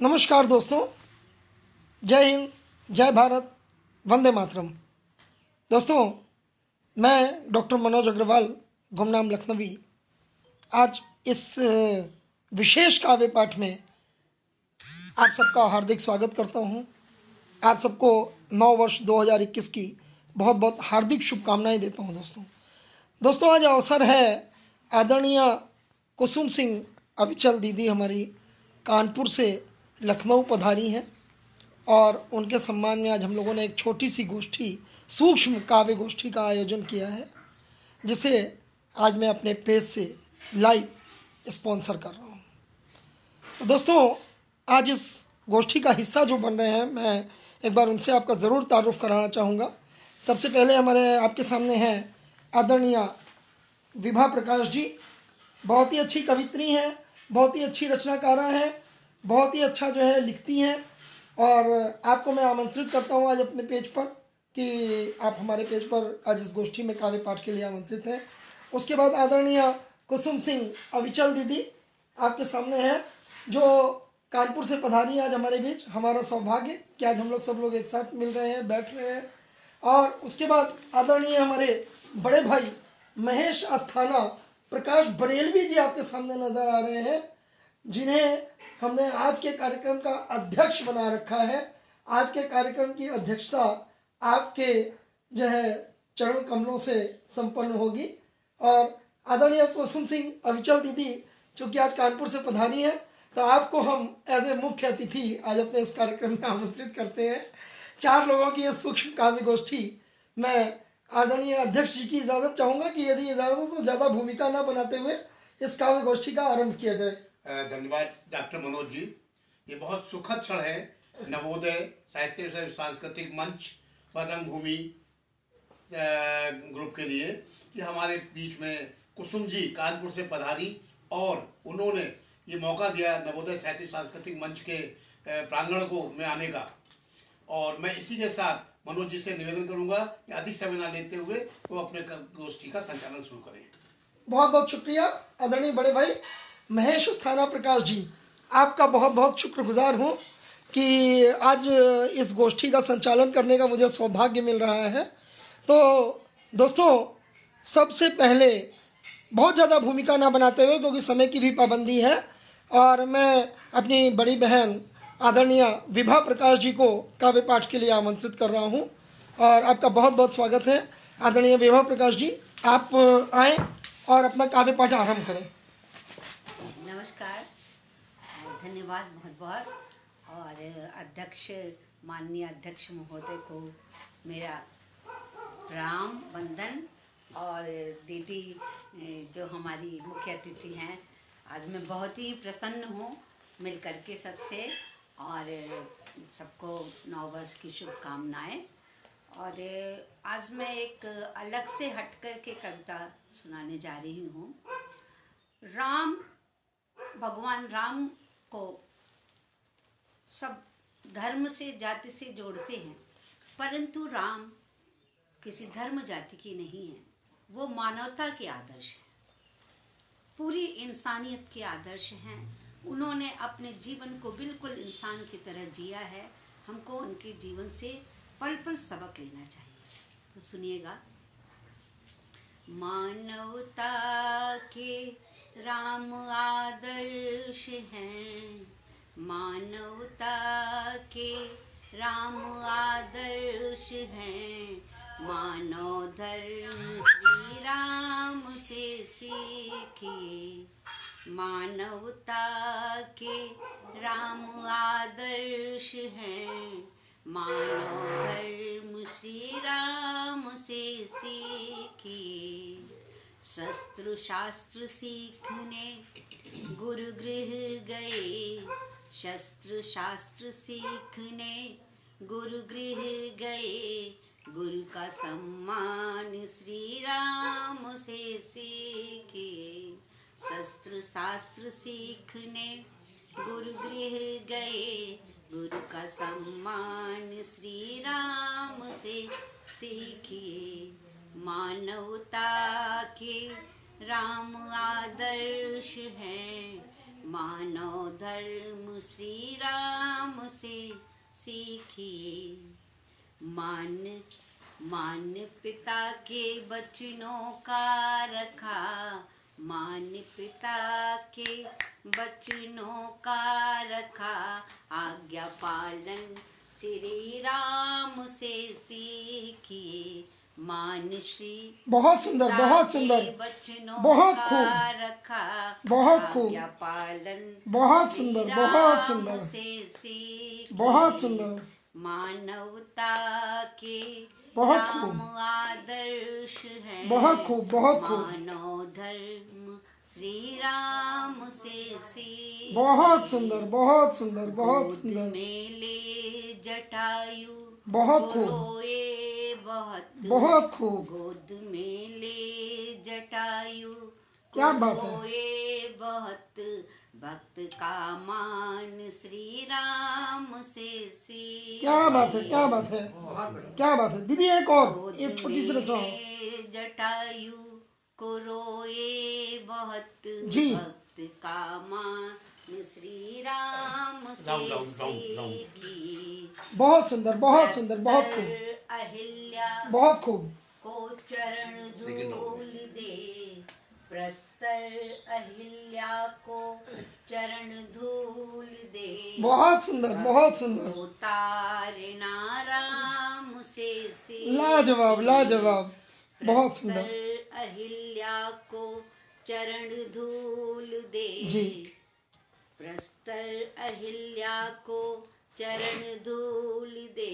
नमस्कार दोस्तों, जय हिंद, जय भारत, वंदे मातरम। दोस्तों, मैं डॉक्टर मनोज अग्रवाल, गुमनाम लखनवी, आज इस विशेष काव्य पाठ में आप सबका हार्दिक स्वागत करता हूं। आप सबको नव वर्ष 2021 की बहुत बहुत हार्दिक शुभकामनाएं देता हूं। दोस्तों आज अवसर है, आदरणीय कुसुम सिंह अविचल दीदी हमारी कानपुर से लखनऊ पधारी हैं और उनके सम्मान में आज हम लोगों ने एक छोटी सी गोष्ठी, सूक्ष्म काव्य गोष्ठी का आयोजन किया है, जिसे आज मैं अपने पेज से लाइव स्पॉन्सर कर रहा हूँ। तो दोस्तों आज इस गोष्ठी का हिस्सा जो बन रहे हैं, मैं एक बार उनसे आपका ज़रूर तारुफ कराना चाहूँगा। सबसे पहले हमारे आपके सामने हैं आदरणीय विभा प्रकाश जी। बहुत ही अच्छी कवित्री हैं, बहुत ही अच्छी रचनाकारा हैं, बहुत ही अच्छा जो है लिखती हैं और आपको मैं आमंत्रित करता हूँ आज अपने पेज पर कि आप हमारे पेज पर आज इस गोष्ठी में काव्य पाठ के लिए आमंत्रित हैं। उसके बाद आदरणीय कुसुम सिंह अविचल दीदी आपके सामने हैं, जो कानपुर से पधारी आज हमारे बीच। हमारा सौभाग्य कि आज हम सब लोग एक साथ मिल रहे हैं, बैठ रहे हैं। और उसके बाद आदरणीय हमारे बड़े भाई महेश अस्थाना प्रकाश बरेलवी जी आपके सामने नज़र आ रहे हैं, जिन्हें हमने आज के कार्यक्रम का अध्यक्ष बना रखा है। आज के कार्यक्रम की अध्यक्षता आपके जो है चरण कमलों से संपन्न होगी। और आदरणीय कुसुम सिंह अविचल दीदी चूँकि आज कानपुर से पधारी हैं, तो आपको हम एज ए मुख्य अतिथि आज अपने इस कार्यक्रम में आमंत्रित करते हैं। 4 लोगों की यह सूक्ष्म काव्य गोष्ठी, मैं आदरणीय अध्यक्ष जी की इजाज़त चाहूँगा कि यदि इजाज़त हो तो ज़्यादा भूमिका न बनाते हुए इस काव्य गोष्ठी का आरंभ किया जाए। धन्यवाद डॉक्टर मनोज जी। ये बहुत सुखद क्षण है नवोदय साहित्य सांस्कृतिक मंच व रंगभूमि ग्रुप के लिए कि हमारे बीच में कुसुम जी कानपुर से पधारी और उन्होंने ये मौका दिया नवोदय साहित्य सांस्कृतिक मंच के प्रांगण को में आने का। और मैं इसी के साथ मनोज जी से निवेदन करूंगा कि अधिक समय न लेते हुए वो अपने गोष्ठी का संचालन शुरू करें। बहुत बहुत शुक्रिया आदरणीय बड़े भाई महेश अस्थाना प्रकाश जी, आपका बहुत बहुत शुक्रगुजार हूँ कि आज इस गोष्ठी का संचालन करने का मुझे सौभाग्य मिल रहा है। तो दोस्तों सबसे पहले बहुत ज़्यादा भूमिका ना बनाते हुए, क्योंकि समय की भी पाबंदी है, और मैं अपनी बड़ी बहन आदरणीय विभा प्रकाश जी को काव्य पाठ के लिए आमंत्रित कर रहा हूँ और आपका बहुत बहुत स्वागत है। आदरणीय विभा प्रकाश जी, आप आएँ और अपना काव्य पाठ आरंभ करें। नमस्कार, धन्यवाद बहुत बहुत। और अध्यक्ष, माननीय अध्यक्ष महोदय को मेरा राम वंदन। और दीदी जो हमारी मुख्य अतिथि हैं, आज मैं बहुत ही प्रसन्न हूँ मिल करके सबसे, और सबको नव वर्ष की शुभकामनाएं। और आज मैं एक अलग से हटकर के कविता सुनाने जा रही हूँ। राम, भगवान राम को सब धर्म से, जाति से जोड़ते हैं, परंतु राम किसी धर्म जाति की नहीं है। वो मानवता के आदर्श है, पूरी इंसानियत के आदर्श हैं। उन्होंने अपने जीवन को बिल्कुल इंसान की तरह जिया है। हमको उनके जीवन से पल पल सबक लेना चाहिए। तो सुनिएगा। मानवता के राम आदर्श हैं, मानवता के राम आदर्श हैं, मानव धर्म श्री राम से सीखिए। मानवता के राम आदर्श हैं, मानव धर्म श्री राम से सीखिए। शस्त्र शास्त्र सीखने गुरु गृह गए, शस्त्र शास्त्र सीखने गुरु गृह गए, गुरु का सम्मान श्री राम से सीखिए। शस्त्र शास्त्र सीखने गुरु गृह गए, गुरु का सम्मान श्री राम से सीखिए। मानवता के राम आदर्श हैं, मानव धर्म श्री राम से सीखिए। मान पिता के वचनों का रखा, मान पिता के वचनों का रखा, आज्ञा पालन श्री राम से सीखिए। मान श्री बहुत सुंदर, बहुत सुंदर, बहुत खूब, रखा, बहुत खूब, आज्ञा पालन बहुत सुंदर, बहुत सुंदर, से सीखिए। बहुत सुंदर, मानवता के बहुत राम खूब, आदर्श है, बहुत खूब, बहुत खूब, मानव धर्म श्री राम से सीखिए। बहुत सुंदर, बहुत सुंदर, बहुत गोद सुंदर, में ले जटायु बहुत खूब, रोए बहुत, बहुत खूब, गोद में ले जटायु क्या बात है, रोए बहुत, भक्त का मान श्री राम से सीखिए। क्या बात है, क्या बात है, क्या बात है। दीदी एक और, एक छोटी सी रचना हो। जटायु को रोए बहुत, जी। भक्त का मान श्री राम से सीखिए। बहुत सुंदर, बहुत सुंदर, बहुत खूब, अहिल्या बहुत खूब, को चरण धूल दे, प्रस्तर अहिल्या को चरण धूल दे, बहुत सुंदर, बहुत सुंदर, उतारना राम से सीखिए। लाजवाब, लाजवाब, बहुत सुंदर, प्रस्तर अहिल्या को चरण धूल दे जी। प्रस्तर अहिल्या को चरण धूल दे,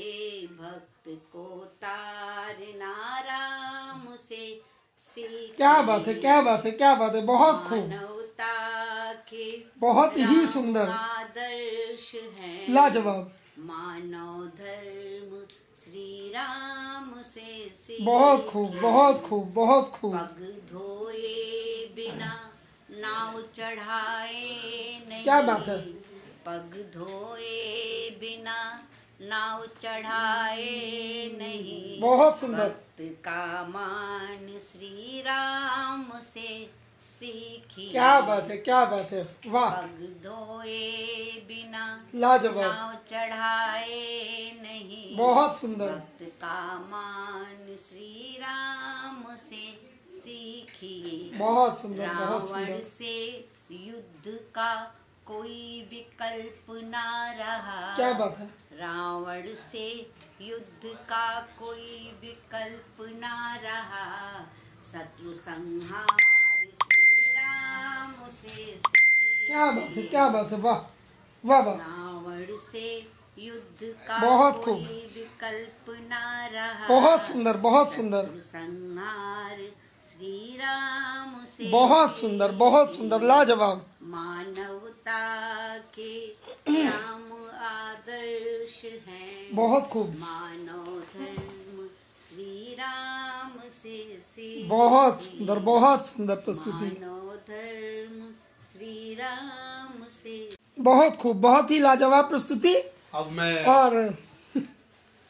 भक्त को तारना राम से सीखिए। क्या बात है, क्या बात है, क्या बात है, बहुत खूब, मानवता के बहुत ही राम सुंदर, आदर्श है, लाजवाब, मानव धर्म श्री राम से सीखिए। बहुत खूब, बहुत खूब, बहुत खूब, पग धोए बिना नाव चढ़ाए नहीं, क्या बात है, पग धोए बिना नाव चढ़ाए नहीं, बहुत सुंदर, भक्त का मान श्री राम से सीखिए। क्या बात है, क्या बात है, वाह, पग धोए बिना लाजवाब, नाव चढ़ाए नहीं, बहुत सुंदर, भक्त का मान श्री राम से सीखिए। बहुत सुंदर, बहुत रावण सुंदर, से युद्ध का कोई विकल्प ना रहा, क्या बात है, रावण से युद्ध का कोई विकल्प ना रहा, शत्रु संहार श्री राम से सीखिए। क्या बात है, क्या बात है, वाह, वाह, वाह, रावण से युद्ध का बहुत खूब, कोई विकल्प ना रहा, बहुत सुंदर, बहुत सुंदर, शत्रु संहार श्री राम से बहुत सुंदर, बहुत सुंदर, लाजवाब, मानवता के राम आदर्श हैं, बहुत खूब, मानव धर्म श्री राम से सीखिए। बहुत सुंदर, बहुत सुंदर प्रस्तुति, मानव धर्म श्री राम से। बहुत खूब, बहुत ही लाजवाब प्रस्तुति। अब मैं और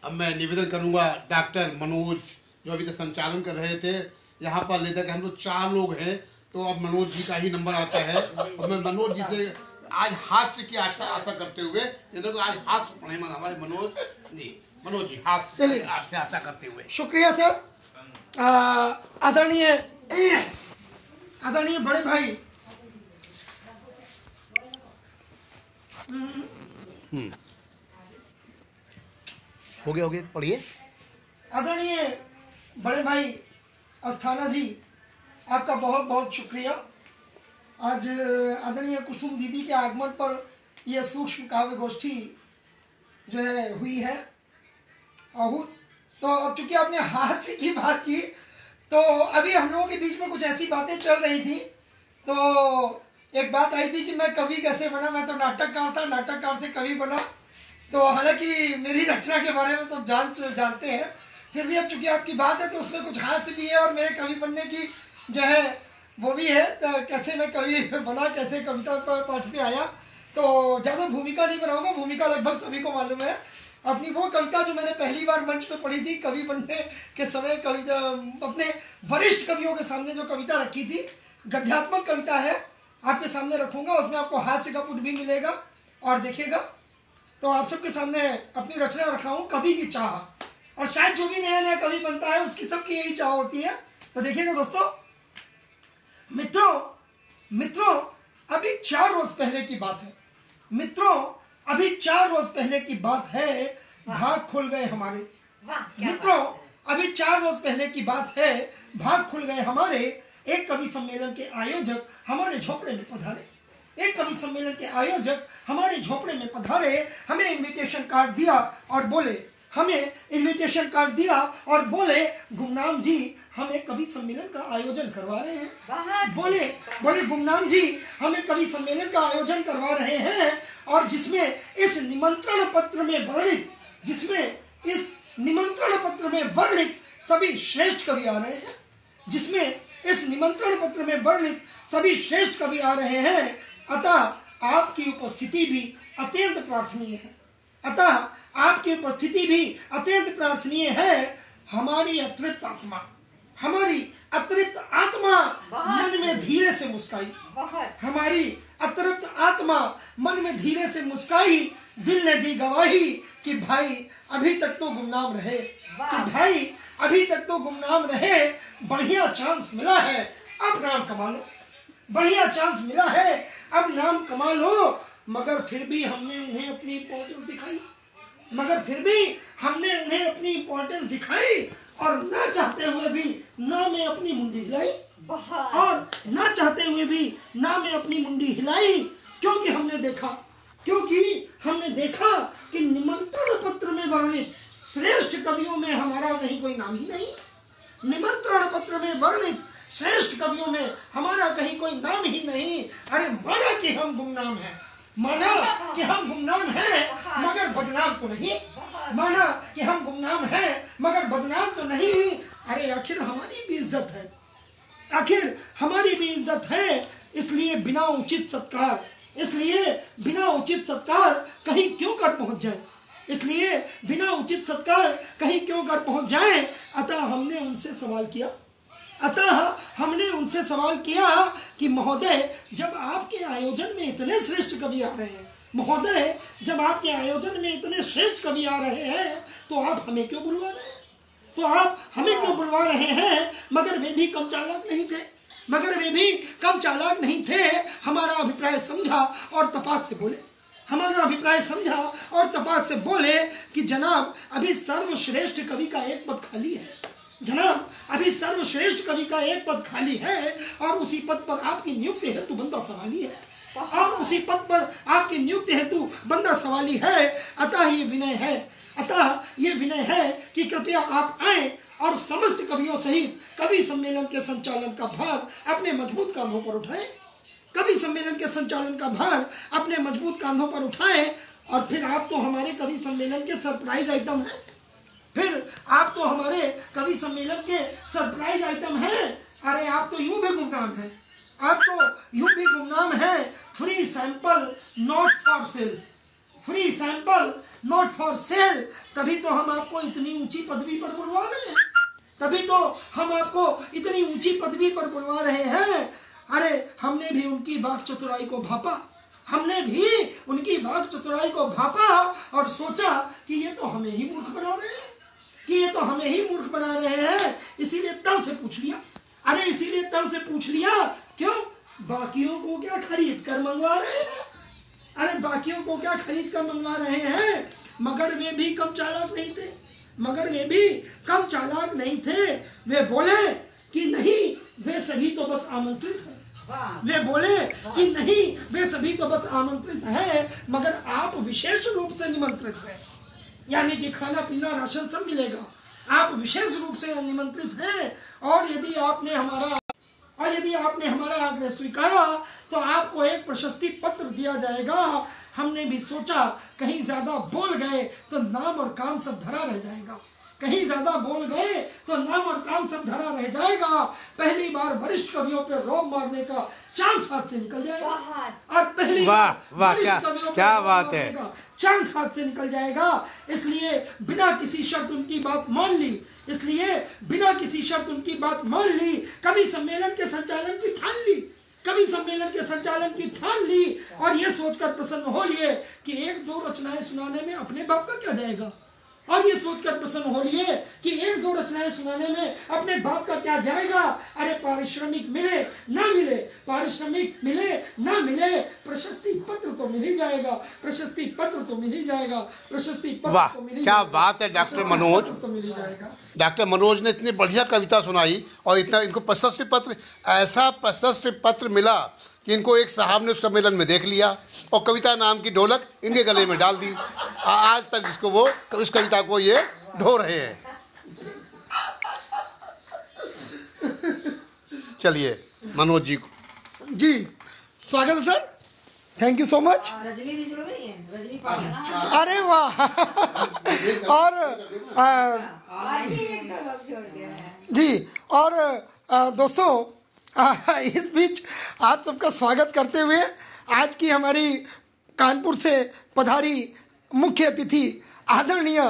निवेदन करूंगा डॉक्टर मनोज, जो अभी तक संचालन कर रहे थे, यहाँ पर लेकर के हम लोग 4 लोग हैं, तो अब मनोज जी का ही नंबर आता है। और मैं मनोज जी से आज हास्य की आशा करते हुए, इधर को आज हास्य पढ़े हमारे मनोज जी हास्य चलिए। आपसे आशा करते हुए। शुक्रिया सर। आदरणीय बड़े भाई, हो गया पढ़िए। आदरणीय बड़े भाई अस्थाना जी, आपका बहुत बहुत शुक्रिया। आज आदरणीय कुसुम दीदी के आगमन पर यह सूक्ष्म काव्य गोष्ठी जो है हुई है। तो अब चूंकि आपने हास्य की बात की, तो अभी हम लोगों के बीच में कुछ ऐसी बातें चल रही थी। तो एक बात आई थी कि मैं कवि कैसे बना, मैं तो नाटककार था, नाटककार से कवि बना। तो हालांकि मेरी रचना के बारे में सब जानते हैं, फिर भी अब चूंकि आपकी बात है तो उसमें कुछ हास्य भी है और मेरे कवि बनने की जो है वो भी है। तो कैसे मैं कवि बना, कैसे कविता पाठ पे आया, तो ज़्यादा भूमिका नहीं बनाऊंगा, भूमिका लगभग सभी को मालूम है। अपनी वो कविता जो मैंने पहली बार मंच पे पढ़ी थी कवि बनने के समय, कविता अपने वरिष्ठ कवियों के सामने जो कविता रखी थी, गद्यात्मक कविता है, आपके सामने रखूंगा। उसमें आपको हास्य का पुट भी मिलेगा और देखिएगा। तो आप सबके सामने अपनी रचना रख रहा हूँ, कवि की चाह। और शायद जो भी नया नया कवि बनता है उसकी सबकी यही चाह होती है। तो देखिएगा दोस्तों, मित्रों अभी 4 रोज पहले की बात है। मित्रों अभी 4 रोज पहले की बात है, भाग खुल गए हमारे। मित्रों अभी 4 रोज पहले की बात है, भाग खुल गए हमारे। एक कवि सम्मेलन के आयोजक हमारे झोपड़े में पधारे। एक कवि सम्मेलन के आयोजक हमारे झोपड़े में पधारे। हमें इनविटेशन कार्ड दिया और बोले, गुमनाम जी हम एक कवि सम्मेलन का आयोजन करवा रहे हैं। बोले गुमनाम जी हम एक कवि सम्मेलन का आयोजन करवा रहे हैं, और जिसमें इस निमंत्रण पत्र में वर्णित सभी श्रेष्ठ कवि आ रहे हैं। अतः आपकी उपस्थिति भी अत्यंत प्रार्थनीय है। हमारी अतृप्त आत्मा मन में धीरे से मुस्काई। दिल ने दी गवाही कि भाई अभी तक तो गुमनाम रहे। बढ़िया चांस मिला है, अब नाम कमा लो। मगर फिर भी हमने उन्हें अपनी इम्पोर्टेंस दिखाई, और न चाहते हुए भी ना मैं अपनी मुंडी हिलाई। क्योंकि हमने देखा कि निमंत्रण पत्र में वर्णित श्रेष्ठ कवियों में हमारा कहीं कोई नाम ही नहीं। अरे माना कि हम गुमनाम हैं, मगर बदनाम तो नहीं। अरे आखिर हमारी भी इज्जत है। इसलिए बिना उचित सत्कार कहीं क्यों कर पहुंच जाए। अतः हमने उनसे सवाल किया कि महोदय जब आपके आयोजन में इतने श्रेष्ठ कवि आ रहे हैं, तो आप हमें क्यों बुलवा रहे हैं। मगर वे भी कम चालाक नहीं थे। हमारा अभिप्राय समझा और तपाक से बोले कि जनाब अभी सर्वश्रेष्ठ कवि का एक पद खाली है, और उसी पद पर आपकी नियुक्ति हेतु बंदा सवाली है। अतः ये विनय है कि कृपया आप आए और समस्त कवियों सहित कवि सम्मेलन के संचालन का भार अपने मजबूत कांधों पर उठाएं। और फिर आप तो हमारे कवि सम्मेलन के सरप्राइज आइटम हैं। अरे आप तो यूं भी गुमनाम हैं। Free sample not for sale. तभी तो हम आपको इतनी ऊंची पदवी पर बुलवा रहे हैं। अरे हमने भी उनकी वाक चतुराई को भापा और सोचा कि ये तो हमें ही मूर्ख बना रहे हैं। इसीलिए तड़ से पूछ लिया क्यों बाकियों को क्या खरीद कर मंगवा रहे हैं। मगर वे भी कम चालाक नहीं थे। वे बोले कि नहीं, वे सभी तो बस आमंत्रित हैं। मगर आप विशेष रूप से निमंत्रित हैं, यानी कि खाना पीना राशन सब मिलेगा। आप विशेष रूप से निमंत्रित हैं, और यदि आपने हमारा आग्रह स्वीकारा तो आपको एक प्रशस्ति पत्र दिया जाएगा। हमने भी सोचा कहीं ज्यादा बोल गए तो नाम और काम सब धरा रह जाएगा। पहली बार वरिष्ठ कवियों पे रोब मारने का चांस हाथ से निकल जाएगा। चांस हाथ से निकल जाएगा। इसलिए बिना किसी शर्त उनकी बात मान ली, कवि सम्मेलन के संचालन की ठान ली। कवि सम्मेलन के संचालन की ठान ली और ये सोचकर प्रसन्न हो लिए कि एक दो रचनाएं सुनाने में अपने बाप का क्या जाएगा, और ये सोचकर प्रसन्न हो लिए कि एक दो रचनाएं सुनाने में अपने बाप का क्या जाएगा। अरे पारिश्रमिक मिले ना मिले, पारिश्रमिक मिले ना मिले, प्रशस्ति पत्र तो मिल ही जाएगा, प्रशस्ति पत्र तो मिल ही जाएगा, प्रशस्ति पत्र तो मिल ही क्या जाएगा। बात है डॉक्टर मनोज। तो मिल ही जाएगा। डॉक्टर मनोज ने इतनी बढ़िया कविता सुनाई और इतना इनको प्रशस्ति पत्र, ऐसा प्रशस्ति पत्र मिला कि इनको एक साहब ने उस सम्मेलन में देख लिया और कविता नाम की ढोलक इनके गले में डाल दी। आज तक इसको वो उस कविता को ये ढो रहे हैं। चलिए मनोज जी को जी स्वागत है sir, thank you so much. Rajni ji जुड़ गई हैं, रजनी पाटिल। अरे वाह। और जी और दोस्तों इस बीच आप सबका स्वागत करते हुए आज की हमारी कानपुर से पधारी मुख्य अतिथि आदरणीय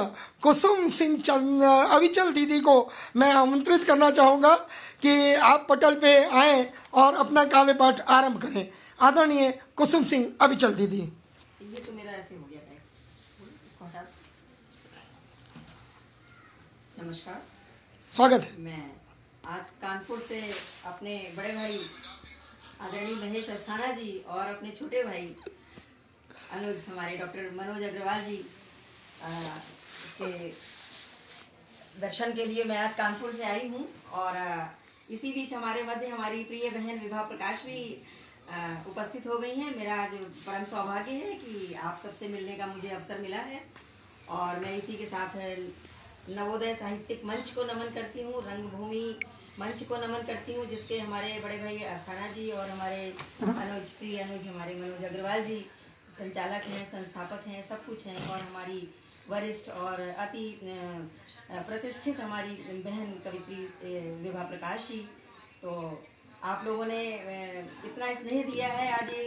कुसुम सिंह अविचल दीदी को मैं आमंत्रित करना चाहूँगा कि आप पटल पे आएँ और अपना काव्य पाठ आरंभ करें। आदरणीय कुसुम सिंह अविचल दीदी। ये तो मेरा ऐसे हो गया बैग, इसको हटा दो। नमस्कार, स्वागत है। मैं आज कानपुर से अपने बड़े भाई आदरणीय महेश अस्थाना जी और अपने छोटे भाई अनुज हमारे डॉक्टर मनोज अग्रवाल जी के दर्शन के लिए मैं आज कानपुर से आई हूँ। और इसी बीच हमारे मध्य हमारी प्रिय बहन विभा प्रकाश भी उपस्थित हो गई हैं। मेरा आज परम सौभाग्य है कि आप सबसे मिलने का मुझे अवसर मिला है और मैं इसी के साथ नवोदय साहित्यिक मंच को नमन करती हूँ, रंगभूमि मंच को नमन करती हूँ, जिसके हमारे बड़े भाई अस्थाना जी और हमारे अनुज हमारे मनोज अग्रवाल जी संचालक हैं, संस्थापक हैं, सब कुछ हैं। और हमारी वरिष्ठ और अति प्रतिष्ठित हमारी बहन कवित्री विभा प्रकाश जी। तो आप लोगों ने इतना स्नेह दिया है, आज ये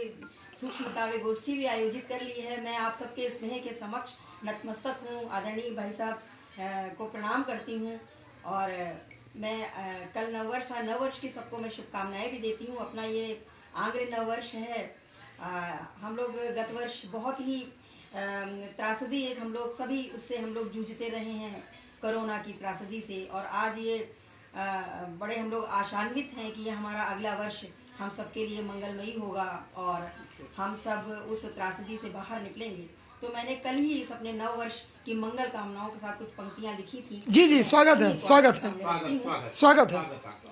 सूक्ष्म काव्य गोष्ठी भी आयोजित कर ली है। मैं आप सबके स्नेह के समक्ष नतमस्तक हूँ, आदरणीय भाई साहब को प्रणाम करती हूँ। और मैं कल नववर्ष था, नववर्ष की सबको मैं शुभकामनाएं भी देती हूँ। अपना ये आंग्ल नववर्ष है। हम लोग गत वर्ष बहुत ही त्रासदी एक हम लोग सभी उससे हम लोग जूझते रहे हैं, कोरोना की त्रासदी से। और आज ये बड़े हम लोग आशान्वित हैं कि ये हमारा अगला वर्ष हम सबके लिए मंगलमयी होगा और हम सब उस त्रासदी से बाहर निकलेंगे। तो मैंने कल ही इस अपने नव वर्ष की मंगल कामनाओं के साथ कुछ पंक्तियां लिखी थी। जी स्वागत है, स्वागत है, स्वागत है।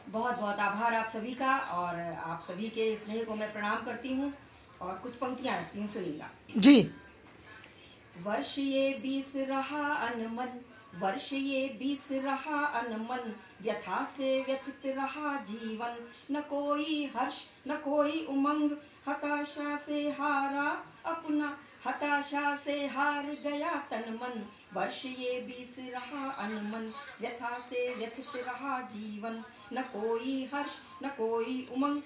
बहुत बहुत आभार आप सभी का और आप सभी के स्नेह को मैं प्रणाम करती हूँ और कुछ पंक्तियां रखती हूँ, सुनिएगा जी। वर्ष ये 20 रहा अनमन, वर्ष ये 20 रहा अनमन, व्यथा से व्यथित रहा जीवन, न कोई हर्ष न कोई उमंग, हताशा से हारा अपना, हताशा से हार गया तन मन। वर्ष ये 20 रहा अनमन, व्यथा से व्यथित रहा जीवन, न कोई हर्ष न कोई उमंग,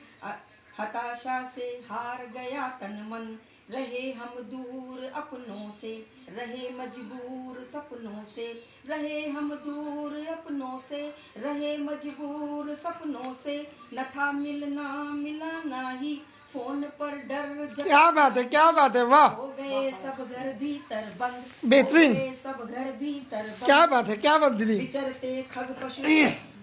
हताशा से हार गया तन मन। रहे हम दूर अपनों से, रहे मजबूर सपनों से, रहे हम दूर अपनों से, रहे मजबूर सपनों से, न था मिलना मिलाना ही, फोन पर डर। क्या बात है, क्या बात है, वाह। हो गए सब घर भीतर बंद, बेहतरीन, हो गए सब घर भीतर बंद। क्या बात है, क्या बात दीदी। विचरते खग पशु,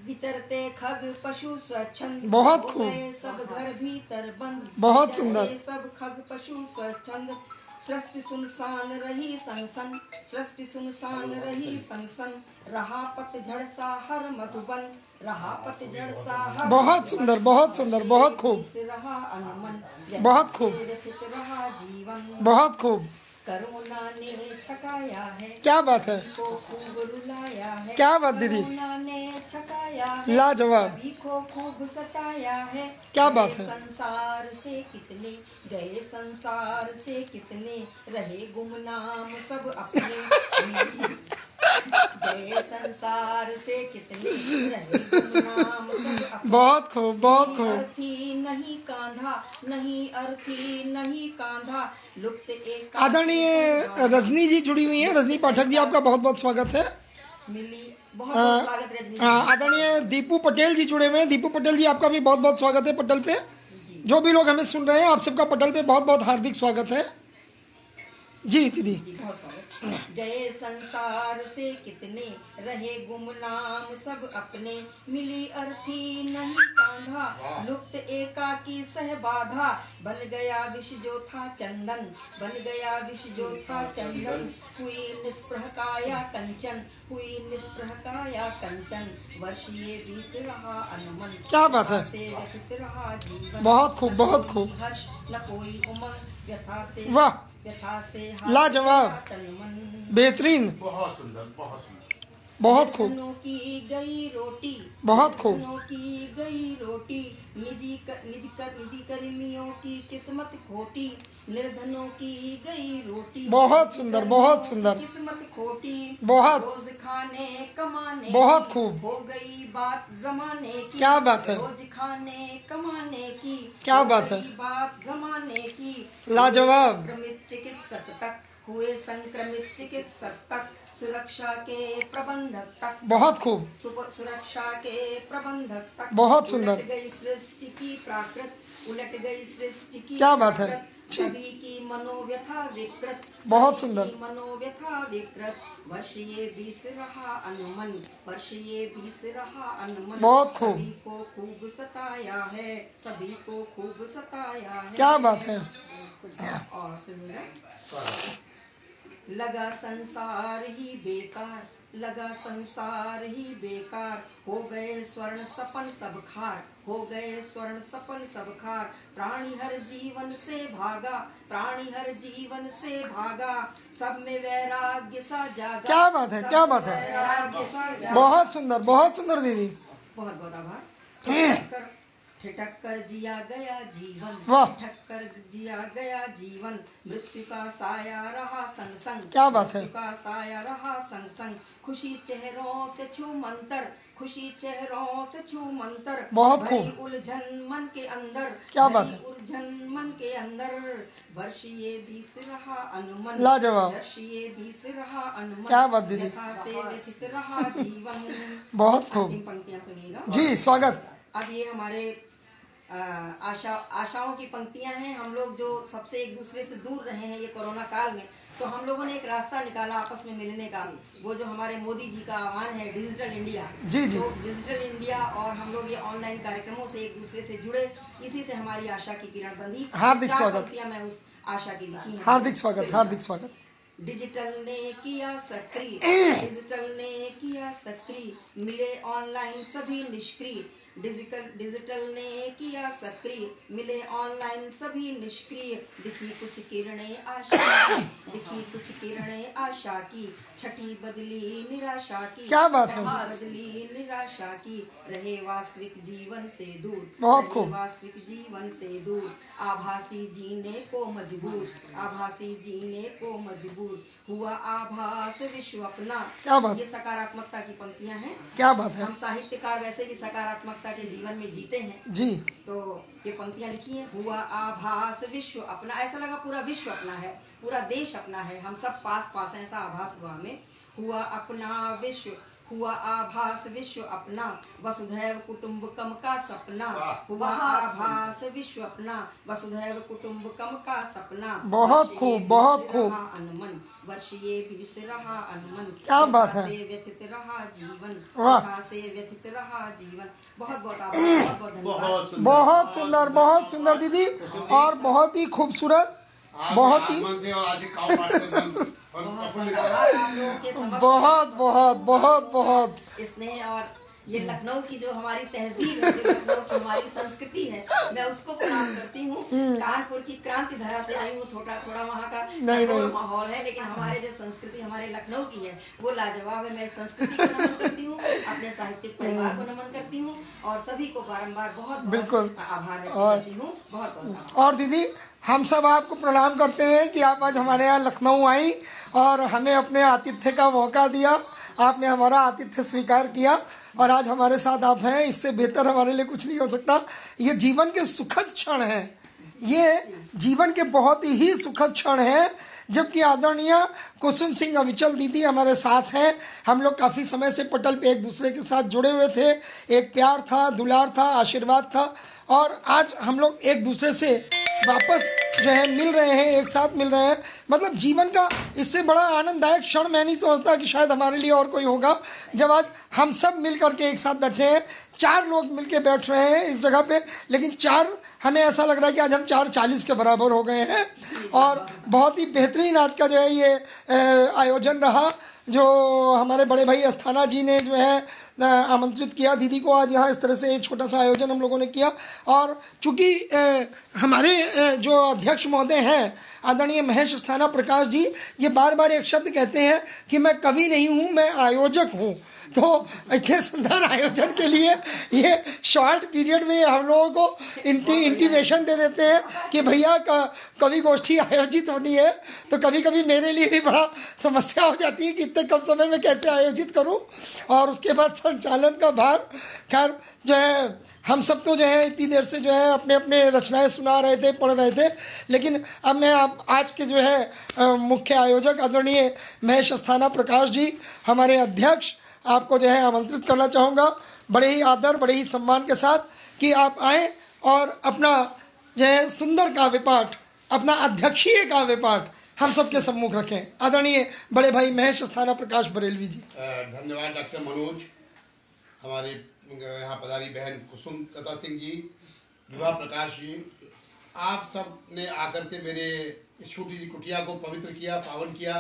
विचरते खग पशु स्वच्छंद, बहुत हो खूब। गए सब घर भीतर बंद, बहुत सुंदर। विचरते सब खग पशु स्वच्छंद। सृष्टि सुनसान रही संसन, सृष्टि सुनसान रही संसन, रहा पतझड़ सा हर मधुबन, रहा पतझड़ सा हर। बहुत सुंदर, बहुत सुंदर, बहुत खूब, रहा अनमन, बहुत खूब, व्यथित रहा जीवन, बहुत खूब। करुणा ने छकाया है, क्या बात है, को खूब रुलाया है। क्या बात दीदी, करुणा ने छकाया है, लाजवाब। सभी को खूब सताया है। क्या बात है। संसार से कितने गए, संसार से कितने रहे गुमनाम सब अपने, गए संसार से कितने रहे गुमनाम सब अपने। बहुत खूब, बहुत खूब। अर्थी नहीं कांधा, नहीं अर्थी नहीं कांधा, लुप्त एक। आदरणीय रजनी जी जुड़ी हुई हैं, रजनी पाठक जी, आपका बहुत बहुत स्वागत है। मिली बहुत बहुत स्वागत रजनी जी। आदरणीय दीपू पटेल जी जुड़े हुए हैं, दीपू पटेल जी आपका भी बहुत बहुत स्वागत है पटल पे। जी जो भी लोग हमें सुन रहे हैं, आप सबका पटल पे बहुत बहुत हार्दिक स्वागत है। जी दीदी। जी बहुत स्वागत। गए संसार से कितने, रहे गुमनाम सब अपने, मिली अर्थी नहीं कांधा, लुप्त एकाकी सह बाधा, बन गया विष जो था चंदन, बन गया विष जो था चंदन, हुई निष्प्रह काया कंचन, हुई निष्प्रह काया कंचन, वर्ष ये बीत रहा अनमन, क्या बात है, से व्यथित रहा जीवन, बहुत खूब बहुत खूब, हर्ष न कोई उमंग, व्यथा से वाह, व्यथा से लाजवाब, तन मन, बेहतरीन, बहुत सुंदर, बहुत सुंदर, बहुत खूब, निर्धनों की गई रोटी, बहुत खूब, निर्धनों की गई रोटी, निजी कर्मियों की किस्मत खोटी, निर्धनों की गई रोटी, बहुत सुंदर, बहुत सुंदर, किस्मत खोटी, बहुत, रोज खाने कमाने बहुत की, खूब, हो गई बात जमाने की, क्या बात है, रोज खाने कमाने की, क्या हो बात है, गई बात जमाने की, लाजवाब, संक्रमित चिकित्सक तक हुए, संक्रमित चिकित्सक तक, सुरक्षा के प्रबंधक तक, बहुत खूब, सुरक्षा के प्रबंधक तक, बहुत सुंदर, उलट गई सृष्टि की प्राकृत, उलट गई सृष्टि की क्या बात है, प्राकृत, सभी की मनोव्यथा विकृत, बहुत सभी सुंदर, की मनोव्यथा विकृत, वर्ष ये बीस रहा अनुमन, वर्ष ये बीस रहा अनुमन, बहुत खूब, सभी को खूब सताया है, सभी को खूब सताया है, क्या बात है, और सुनिए, लगा संसार ही बेकार, लगा संसार ही बेकार, हो गए स्वर्ण सपन सब खार, हो गए स्वर्ण सपन सब खार, प्राणी हर जीवन से भागा, प्राणी हर जीवन से भागा, सब में वैराग्य सा जागा, क्या बात है, क्या बात है, वैराग्य सा जागा, बहुत सुंदर दीदी, बहुत बहुत आभार। ठिठक कर जिया गया जीवन, वाह, ठिठक कर जिया गया जीवन, मृत्यु का साया रहा संग संग, क्या बात है, मृत्यु का साया रहा संग संग, खुशी चेहरों से छू मंतर, खुशी चेहरों से छू मंतर, बहुत खूब, भरी उलझन मन के अंदर, क्या बात है, उलझन मन के अंदर, वर्ष ये बीस रहा अनुमन, लाजवाब, वर्ष ये बीस रहा अनुमन, क्या बात दीदी, व्यथा से व्यथित रहा जीवन, बहुत खूब, अंतिम पंक्तियां सुनिएगा जी स्वागत। अब ये हमारे आशाओं की पंक्तियां हैं। हम लोग जो सबसे एक दूसरे से दूर रहे हैं ये कोरोना काल में, तो हम लोगों ने एक रास्ता निकाला आपस में मिलने का, वो जो हमारे मोदी जी का आह्वान है डिजिटल इंडिया, जी जी, तो डिजिटल इंडिया और हम लोग ये ऑनलाइन कार्यक्रमों से एक दूसरे से जुड़े, इसी से हमारी आशा की किरण बंधी। हार्दिक स्वागत, मैं उस आशा की लिखी है। हार्दिक स्वागत, हार्दिक स्वागत। डिजिटल ने किया सक्रिय, डिजिटल ने किया सक्रिय, मिले ऑनलाइन सभी निष्क्रिय, डिजिटल ने किया सक्रिय, मिले ऑनलाइन सभी निष्क्रिय, दिखी कुछ किरणें आशा की, दिखी कुछ किरणें आशा की, छठी बदली निराशा की, क्या बात है, बदली निराशा की, रहे वास्तविक जीवन से दूर, बहुत खूब, वास्तविक जीवन से दूर, आभासी जीने को मजबूर, आभासी जीने को मजबूर, हुआ आभास विश्व अपना। क्या बात, ये सकारात्मकता की पंक्तियां हैं। क्या बात है, हम साहित्यकार वैसे भी सकारात्मकता के जीवन में जीते हैं जी, तो ये पंक्तियां लिखी हैं। हुआ आभास विश्व अपना, ऐसा लगा पूरा विश्व अपना है, पूरा देश अपना है, हम सब पास पास हैं, ऐसा आभास हुआ हमें। हुआ अपना विश्व, हुआ आभास विश्व अपना, वसुधैव कुटुंबकम का सपना, हुआ आभास विश्व अपना, वसुधैव कुटुंबकम का सपना। बहुत खूब, बहुत खूब, अनुमन, वर्ष ये बीस रहा अनुमन, क्या बात है, व्यथित रहा जीवन, वाह, से व्यथित रहा जीवन। बहुत बहुत आभार, बहुत बहुत धन्यवाद। बहुत सुंदर, बहुत सुंदर दीदी, और बहुत ही खूबसूरत, बहुत ही बहुत बहुत बहुत बहुत स्नेह। और ये लखनऊ की जो हमारी तहजीब है, जो लखनऊ की हमारी संस्कृति है, मैं उसको प्रणाम करती हूँ। कानपुर की क्रांति धरा से आई हूँ, थोड़ा वहाँ का माहौल है, लेकिन हमारे जो संस्कृति हमारे लखनऊ की है वो लाजवाब है। मैं संस्कृति को नमन करती हूँ, अपने साहित्यिक परिवार को नमन करती हूँ, और सभी को बारम्बार बहुत बिल्कुल आभार व्यक्त करती हूँ। बहुत और दीदी हम सब आपको प्रणाम करते हैं कि आप आज हमारे यहाँ लखनऊ आई और हमें अपने आतिथ्य का मौका दिया, आपने हमारा आतिथ्य स्वीकार किया और आज हमारे साथ आप हैं। इससे बेहतर हमारे लिए कुछ नहीं हो सकता। ये जीवन के सुखद क्षण हैं, ये जीवन के बहुत ही सुखद क्षण हैं। जबकि आदरणीय कुसुम सिंह अविचल दीदी हमारे साथ हैं। हम लोग काफ़ी समय से पटल पे एक दूसरे के साथ जुड़े हुए थे, एक प्यार था, दुलार था, आशीर्वाद था और आज हम लोग एक दूसरे से वापस जो है मिल रहे हैं, एक साथ मिल रहे हैं। मतलब जीवन का इससे बड़ा आनंददायक क्षण मैं नहीं समझता कि शायद हमारे लिए और कोई होगा, जब आज हम सब मिल करके एक साथ बैठे हैं। 4 लोग मिलके बैठ रहे हैं इस जगह पे, लेकिन 4 हमें ऐसा लग रहा है कि आज हम 4:40 के बराबर हो गए हैं। और बहुत ही बेहतरीन आज का जो है ये आयोजन रहा, जो हमारे बड़े भाई अस्थाना जी ने जो है आमंत्रित किया दीदी को आज यहाँ इस तरह से छोटा सा आयोजन हम लोगों ने किया। और चूँकि हमारे जो अध्यक्ष महोदय हैं आदरणीय महेश अस्थाना प्रकाश जी, ये बार बार एक शब्द कहते हैं कि मैं कवि नहीं हूँ, मैं आयोजक हूँ। तो इतने सुंदर आयोजन के लिए ये शॉर्ट पीरियड में हम लोगों को इंटीमेशन दे देते हैं कि भैया कवि गोष्ठी आयोजित होनी है। तो कभी कभी मेरे लिए भी बड़ा समस्या हो जाती है कि इतने कम समय में कैसे आयोजित करूं। और उसके बाद संचालन का भार, खैर जो है हम सब तो जो है इतनी देर से जो है अपने अपने रचनाएं सुना रहे थे, पढ़ रहे थे, लेकिन अब मैं आज के जो है मुख्य आयोजक आदरणीय महेश अस्थाना प्रकाश जी, हमारे अध्यक्ष, आपको जो है आमंत्रित करना चाहूँगा बड़े ही आदर, बड़े ही सम्मान के साथ कि आप आएँ और अपना जो है सुंदर काव्य पाठ, अपना अध्यक्षीय काव्य पाठ हम सबके सम्मुख रखें। आदरणीय बड़े भाई महेश अस्थाना प्रकाश बरेलवी जी। धन्यवाद डॉक्टर मनोज, हमारे यहाँ पधारी बहन कुसुम लता सिंह जी, युवा प्रकाश जी, आप सब ने आकर के मेरे इस छोटी सी कुटिया को पवित्र किया, पावन किया,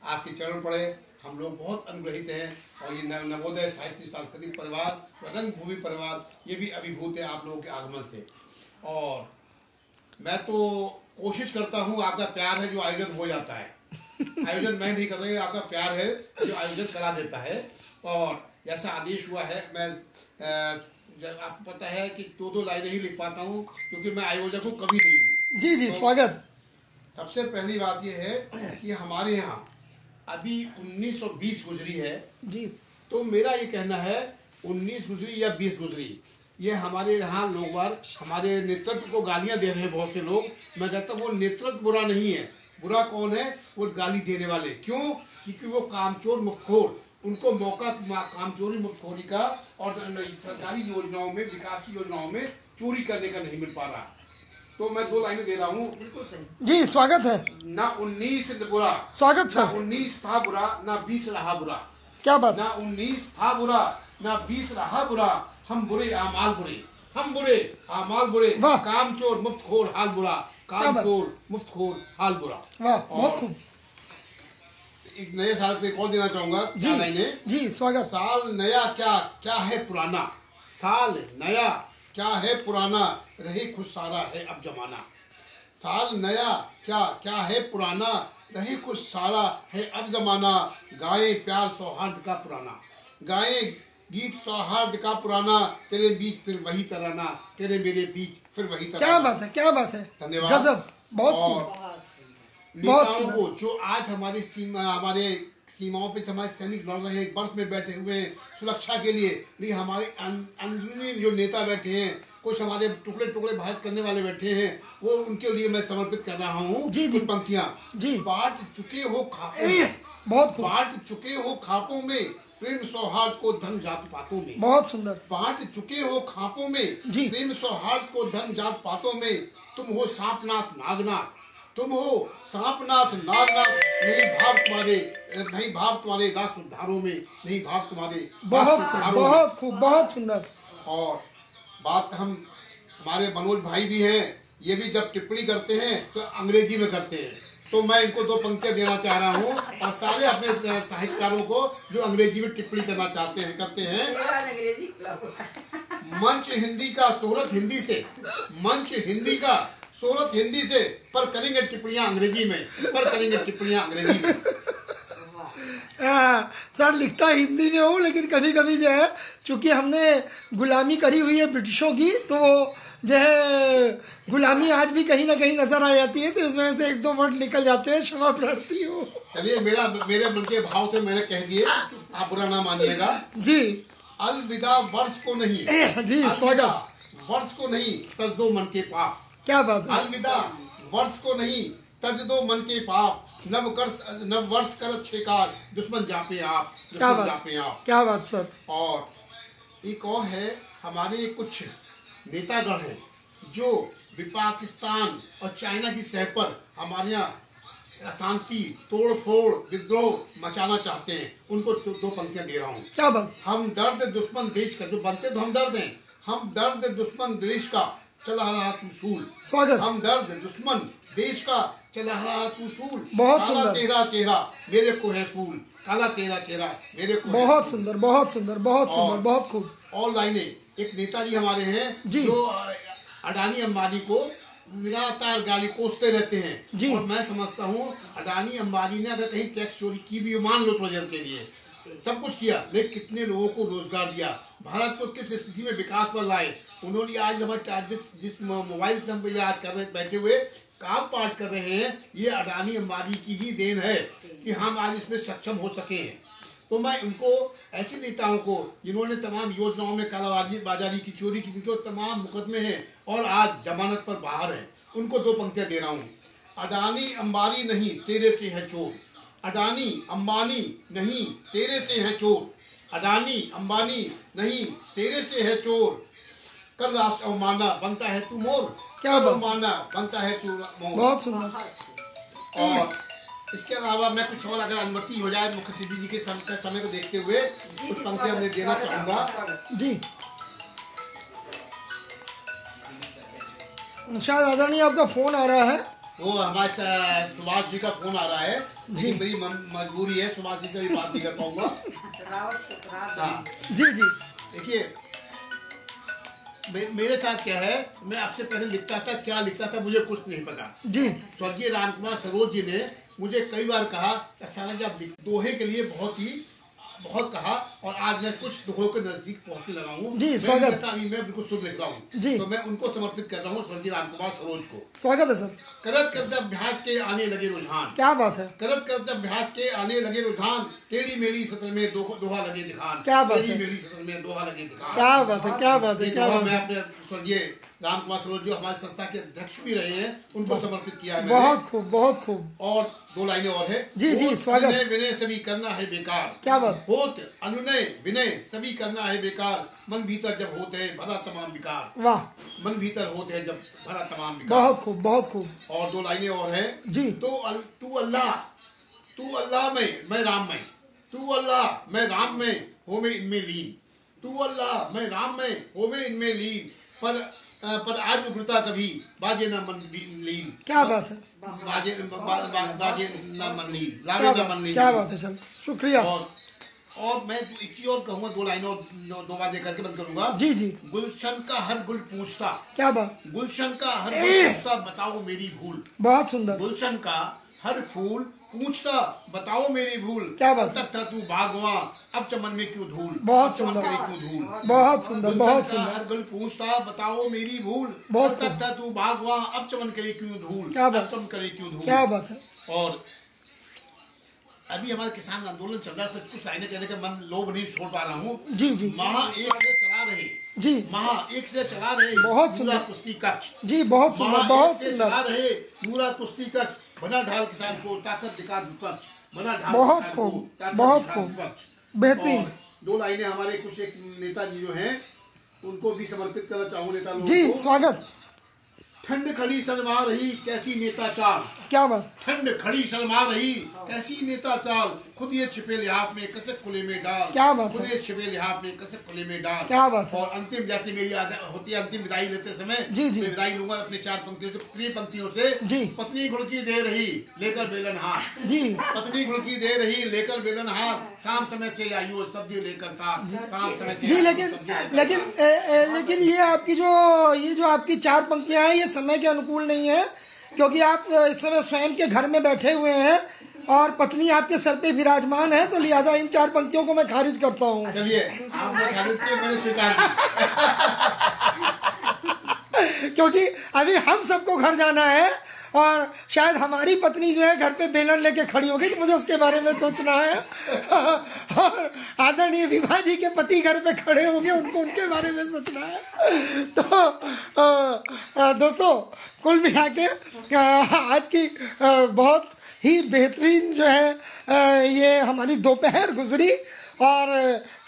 आपके चरण पड़े। हम लोग बहुत अनुग्रहित हैं और ये नवोदय साहित्य सांस्कृतिक परिवार व रंगभूमि परिवार ये भी अभिभूत है आप लोगों के आगमन से। और मैं तो कोशिश करता हूँ, आपका प्यार है जो आयोजन हो जाता है। आयोजन मैं नहीं कर रही, आपका प्यार है जो आयोजन करा देता है। और जैसा आदेश हुआ है, मैं आपको पता है कि 2-2 लाइनें ही लिख पाता हूँ क्योंकि मैं आयोजक हूँ, कभी नहीं हूँ। जी जी तो स्वागत। सबसे पहली बात यह है कि हमारे यहाँ अभी 1920 गुजरी है जी। तो मेरा ये कहना है 19 गुजरी या 20 गुजरी, ये हमारे यहाँ लोग बार हमारे नेतृत्व को गालियाँ दे रहे हैं बहुत से लोग। मैं कहता हूँ वो नेतृत्व बुरा नहीं है, बुरा कौन है? वो गाली देने वाले। क्यों? क्योंकि वो कामचोर मुफ्तखोर, उनको मौका कामचोरी मुफ्तखोरी का और सरकारी योजनाओं में, विकास की योजनाओं में चोरी करने का नहीं मिल पा रहा। तो मैं 2 लाइनें दे रहा हूँ। जी स्वागत है। ना 19 बुरा, स्वागत सर। ना 19 था बुरा, ना 20 रहा बुरा। क्या बात। ना 19 था बुरा, ना 20 रहा बुरा, हम बुरे आमाल बुरे, हम बुरे आमाल बुरे, कामचोर मुफ्तखोर हाल बुरा, कामचोर मुफ्तखोर हाल बुरा। वाह, बहुत खूब। एक नए साल पे कॉल देना चाहूंगा। जी जी स्वागत। साल नया क्या क्या है पुराना, साल नया क्या है पुराना, रही खुद सारा है अब जमाना। साल नया क्या क्या है पुराना, रही खुद सारा है अब जमाना। गाए प्यार सौहार्द का पुराना, गाए गीत सौहार्द का पुराना, तेरे बीच फिर वही तराना, तेरे मेरे बीच फिर वही तराना। क्या बात है, क्या बात है। धन्यवाद। गजब, बहुत नेताओं को जो आज हमारी सीमाओं पे हमारे सैनिक लड़ रहे हैं, बर्फ में बैठे हुए हैं सुरक्षा के लिए, लेकिन हमारे अंदरूनी जो नेता बैठे हैं, कुछ हमारे टुकड़े टुकड़े बहस करने वाले बैठे हैं, वो उनके लिए मैं समर्पित कर रहा हूँ कुछ पंक्तियाँ। बांट चुके हो खापों, बहुत बांट चुके हो खापों में, प्रेम सौहार्द को धन जात पातों में। बहुत सुंदर। बांट चुके हो खापों में, प्रेम सौहार्द को धन जात पातों में। तुम हो सांपनाथ नागनाथ, तुम हो सांपनाथ नागनाथ, नहीं भाव तुम्हारे, नहीं भाव तुम्हारे राष्ट्र उद्धारों में, नहीं भाव तुम्हारे। बहुत खूब, बहुत सुंदर। और बात हम हमारे मनोज भाई भी हैं, ये भी जब टिप्पणी करते हैं तो अंग्रेजी में करते हैं, तो मैं इनको 2 पंक्तियां देना चाह रहा हूँ और सारे अपने साहित्यकारों को जो अंग्रेजी में टिप्पणी करना चाहते हैं करते हैं। मंच हिंदी का शोहरत हिंदी से, मंच हिंदी का शोहरत हिंदी से, पर करेंगे टिप्पणियां अंग्रेजी में, पर करेंगे टिप्पणियां अंग्रेजी में। सर लिखता हिंदी में हूँ, लेकिन कभी कभी जो है चूँकि हमने गुलामी करी हुई है ब्रिटिशों की, तो जो है गुलामी आज भी कहीं ना कहीं नजर आ जाती है, तो इस वजह से 1-2 वर्ड निकल जाते हैं, क्षमा प्रार्थी हूँ। चलिए मेरे मन के भाव से मैंने कह दिए, आप बुरा ना मानिएगा। जी। अलविदा वर्ष को नहीं, जी स्वागत। वर्ष को नहीं तज दो मन के पाप। क्या बात है। अलविदा वर्ष को नहीं तज दो मन के पाप, नव वर्ष कर अच्छे काज, दुश्मन जापे आप, दुश्मन जापे आप। क्या बात सर। और एक और है, हमारे कुछ नेतागण हैं जो पाकिस्तान और चाइना की सह पर हमारे यहाँ अशांति, तोड़ फोड़, विद्रोह मचाना चाहते हैं, उनको दो पंक्तियां दे रहा हूँ। क्या बात। हम दर्द दुश्मन देश का, जो बनते तो हम दर्द हैं, हम दर्द दुश्मन देश का चला रहा त्रिशूल। स्वागत। हम दर्द दुश्मन देश का चला रहा त्रिशूल। बहुत काला सुंदर। तेरा चेहरा मेरे को है फूल, काला तेरा चेहरा मेरे को है बहुत फूल। सुंदर, बहुत सुंदर, बहुत सुंदर, बहुत खूब। और लाइनें, एक नेताजी हमारे हैं जी। जो अडानी अंबानी को लगातार गाली कोसते रहते हैं जी। और मैं समझता हूँ अडानी अंबानी ने अगर कहीं टैक्स चोरी की भी, मान लो प्रोजेक्ट के लिए सब कुछ किया, लेकिन कितने लोगों को रोजगार दिया, भारत को किस स्थिति में विकास पर लाए। उन्होंने आज हमारे जिस मोबाइल से हम आज कर रहे बैठे हुए काम पाठ कर रहे हैं, ये अडानी अंबानी की ही देन है कि हम आज इसमें सक्षम हो सके हैं। तो मैं उनको, ऐसे नेताओं को जिन्होंने तमाम योजनाओं में कालाबाजारी की, चोरी की, जिनको तमाम मुकदमे हैं और आज जमानत पर बाहर हैं, उनको दो पंक्तियां दे रहा हूँ। अडानी अंबानी नहीं तेरे से है चोर, अडानी अंबानी नहीं तेरे से है चोर, अडानी अंबानी नहीं तेरे से है चोर, कर राष्ट्र अवमाना बनता है तू मोर, क्या बात। अवमाना बनता है तू मोर। बहुत सुंदर। और इसके अलावा मैं कुछ और अगर अनुमति हो जाए मुख्य अतिथि जी के समय को देखते हुए कुछ पंक्तियां मैं देना चाहूँगा। जी, शायद आदरणीय आपका फोन आ रहा है। वो हमारे सुभाष जी का फोन आ रहा है, लेकिन मेरी मजबूरी है, सुभाष जी से भी बात नहीं कर पाऊंगा। हाँ जी जी। देखिए मेरे साथ क्या है, मैं आपसे पहले लिखता था, क्या लिखता था मुझे कुछ नहीं पता जी। स्वर्गीय रामकुमार सरोज जी ने मुझे कई बार कहा सारा जब दोहे के लिए बहुत कहा, और आज मैं कुछ दोहों के नजदीक पहुंचने लगा हूँ। जी, स्वागत। अभी मैं बिल्कुल शुद्ध लिख रहा हूँ, जी। तो मैं उनको समर्पित कर रहा हूँ, स्वर्गीय रामकुमार सरोज को। स्वागत है सर। करत करते अभ्यास के आने लगे रुझान, क्या बात है। करत करते अभ्यास के आने लगे रुझान, टेढ़ी मेढ़ी सत्र में दोहा लगे दिखान। क्या बात है। टेढ़ी मेढ़ी सत्र में दोहा लगे दिखान। क्या बात है, क्या बात है, ये क्या दोहा बात मैं है। अपने स्वर्गीय रामकुमार सरोज जो हमारे संस्था के अध्यक्ष भी रहे हैं, उनको समर्पित किया है बहुत खूब, बहुत खूब। और दो लाइनें और है। जी, जी, होत स्वागत। अनुनय विनय सभी करना है बेकार। क्या बात। होत अनुनय विनय सभी करना है बेकार, मन भीतर जब होते हैं भरा तमाम विकार। वाह, मन भीतर होते हैं जब भरा तमाम विकार। बहुत खूब, बहुत खूब। और दो लाइनें और है जी। तू अल्लाह में मैं राम में, तू अल्लाह मैं राम में हो में इनमें लीन, तू अल्लाह मैं राम में हो में इनमें लीन, पर आज उग्रता कभी बाजे न मन लीन। क्या बात है। बाजे न मन लीन, क्या लावे न बात, मन लीन। क्या बात है। चल, शुक्रिया। और मैं एक चीज और कहूँगा, दो लाइनें और दो बातें करके बंद करूंगा। जी जी। गुलशन का हर गुल पूछता, क्या बात। गुलशन का हर गुल पूछता बताओ मेरी भूल, बहुत सुंदर। गुलशन का हर फूल पूछता बताओ मेरी भूल, क्या बात। तब था तू बागवा अब चमन में क्यों धूल, बहुत अब चमन सुंदर। करे क्यों धूल। बहुत सुंदर, बहुत गुलशन का सुंदर। हर गुल पूछता बताओ मेरी भूल, बहुत तब था तू बागवा अब चमन करे क्यों धूल, क्या बात। अब चमन करे क्यों धूल। क्या बात है। और अभी हमारे किसान आंदोलन चल रहा है, कुछ लाइनें कहने का मन लोभ नहीं छोड़ पा रहा हूँ। जी जी। महा एक से चला रहे, जी। महा एक से चला रहे बहुत सुंदर। पूरा कुश्ती कक्ष, जी, बहुत सुंदर, महा बहुत एक से सुंदर। चला रहे पूरा कुश्ती कक्ष, बना ढाल किसान को ताकत दिखा विपक्ष, बना ढाल बहुत किसान को खूब, ताकत बहुत दिखा खूब। विपक्ष। बेहतरीन। और दो लाइनें हमारे कुछ एक नेताजी जो हैं उनको भी समर्पित करना चाहूँ नेता लोगों जी, को। स्वागत। ठंड खड़ी शर्मा रही कैसी नेता चाल, क्या बात। ठंड खड़ी शर्मा रही कैसी नेता चाल, खुद ये छिपे लिहाफ में कसक खुले में डाल, क्या बात खुद है। ये छिपे लिहाफ में कसक खुले में डाल। क्या बात है। और अंतिम जैसे मेरी होती है अंतिम विदाई लेते समय, जी, जी। मैं विदाई लूंगा अपने चार पंक्तियों से, प्रिय पंक्तियों से। जी। पत्नी घुड़की दे रही लेकर बेलन हाथ, जी। पत्नी घुड़की दे रही लेकर बेलन हाथ, शाम समय से आइयो सब्जी लेकर साथ, शाम समय से जी, आइयो लेकिन सब्जी लेकर लेकिन साथ। लेकिन ये जो आपकी चार पंक्तियां हैं, ये समय के अनुकूल नहीं है, क्योंकि आप इस समय स्वयं के घर में बैठे हुए हैं और पत्नी आपके सर पे विराजमान है, तो लिहाजा इन चार पंक्तियों को मैं खारिज करता हूँ। चलिए आपने खारिज किया, मैंने स्वीकार किया। क्योंकि अभी हम सबको घर जाना है और शायद हमारी पत्नी जो है घर पे बेलन लेके खड़ी होगी, तो मुझे उसके बारे में सोचना है। और आदरणीय विभा जी के पति घर पे खड़े होंगे, उनको उनके बारे में सोचना है। तो दोस्तों, कुल मिला के आज की बहुत ही बेहतरीन जो है ये हमारी दोपहर गुजरी, और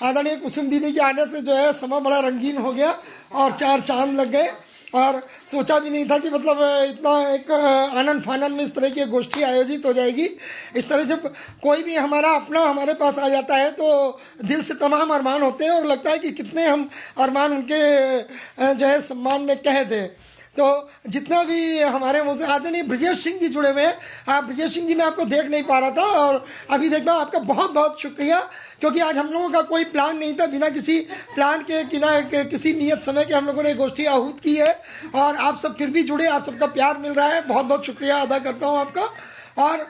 आदरणीय कुसुम दीदी के आने से जो है समय बड़ा रंगीन हो गया और चार चांद लग गए। और सोचा भी नहीं था कि मतलब इतना एक आनंद फानंद में इस तरह की गोष्ठी आयोजित हो जाएगी। इस तरह जब कोई भी हमारा अपना हमारे पास आ जाता है तो दिल से तमाम अरमान होते हैं और लगता है कि कितने हम अरमान उनके जो है सम्मान में कह दें। तो जितना भी हमारे मुझसे आदरणीय ब्रजेश सिंह जी जुड़े हुए हैं, आप ब्रजेश सिंह जी मैं आपको देख नहीं पा रहा था और अभी देख पाया, आपका बहुत बहुत शुक्रिया, क्योंकि आज हम लोगों का कोई प्लान नहीं था, बिना किसी प्लान के किसी नियत समय के हम लोगों ने गोष्ठी आहूत की है और आप सब फिर भी जुड़े, आप सबका प्यार मिल रहा है, बहुत बहुत शुक्रिया अदा करता हूँ आपका। और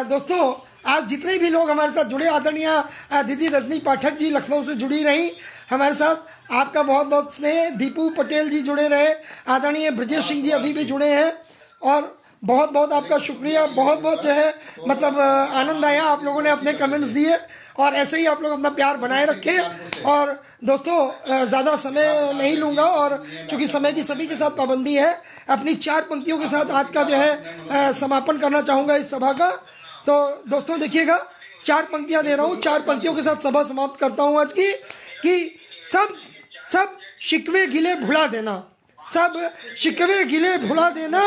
दोस्तों आज जितने भी लोग हमारे साथ जुड़े, आदरणीय दीदी रजनी पाठक जी लखनऊ से जुड़ी रहीं हमारे साथ, आपका बहुत बहुत स्नेह। दीपू पटेल जी जुड़े रहे, आदरणीय ब्रजेश सिंह जी अभी भी जुड़े हैं और बहुत बहुत आपका शुक्रिया। बहुत बहुत जो है मतलब आनंद आया, आप लोगों ने अपने कमेंट्स दिए और ऐसे ही आप लोग अपना प्यार बनाए रखें। और दोस्तों ज़्यादा समय नहीं लूँगा और चूँकि समय की सभी के साथ पाबंदी है, अपनी 4 पंक्तियों के साथ आज का जो है समापन करना चाहूँगा इस सभा का। तो दोस्तों देखिएगा, 4 पंक्तियाँ दे रहा हूँ, 4 पंक्तियों के साथ सभा समाप्त करता हूँ आज की, कि सब शिकवे गिले भुला देना, सब शिकवे गिले भुला देना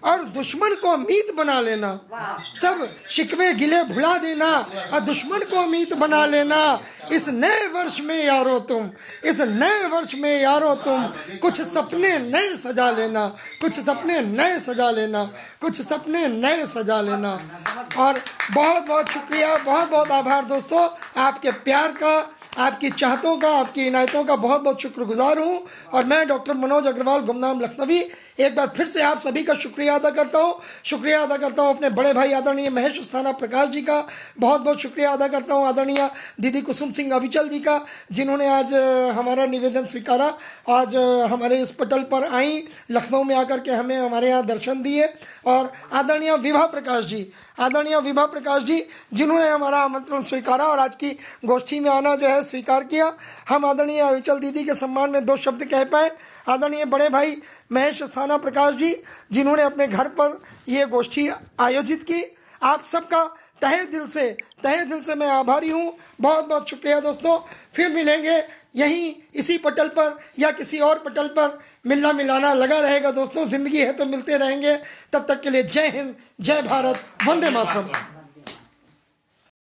और दुश्मन को मीत बना लेना। सब शिकवे गिले भुला देना और दुश्मन को मीत बना लेना। इस नए वर्ष में यारो तुम, इस नए वर्ष में यारो तुम कुछ सपने नए सजा लेना, कुछ सपने नए सजा लेना, कुछ सपने नए सजा लेना। और बहुत बहुत शुक्रिया, बहुत बहुत आभार दोस्तों, आपके प्यार का, आपकी चाहतों का, आपकी इनायतों का बहुत बहुत शुक्रगुजार हूँ। और मैं डॉक्टर मनोज अग्रवाल गुमनाम लखनवी एक बार फिर से आप सभी का शुक्रिया अदा करता हूँ। शुक्रिया अदा करता हूँ अपने बड़े भाई आदरणीय महेश अस्थाना प्रकाश जी का, बहुत बहुत शुक्रिया अदा करता हूँ आदरणीय दीदी कुसुम सिंह अविचल जी का, जिन्होंने आज हमारा निवेदन स्वीकारा, आज हमारे इस पटल पर आई, लखनऊ में आकर के हमें हमारे यहाँ दर्शन दिए। और आदरणीय विभा प्रकाश जी, आदरणीय विभा प्रकाश जी जिन्होंने हमारा आमंत्रण स्वीकारा और आज की गोष्ठी में आना जो है स्वीकार किया। हम आदरणीय अविचल दीदी के सम्मान में 2 शब्द कह पाए। आदरणीय बड़े भाई महेश अस्थाना प्रकाश जी जिन्होंने अपने घर पर ये गोष्ठी आयोजित की, आप सबका तहे दिल से मैं आभारी हूँ। बहुत बहुत शुक्रिया दोस्तों, फिर मिलेंगे यहीं इसी पटल पर या किसी और पटल पर, मिलना मिलाना लगा रहेगा दोस्तों, ज़िंदगी है तो मिलते रहेंगे। तब तक के लिए जय हिंद, जय भारत, वंदे मातरम।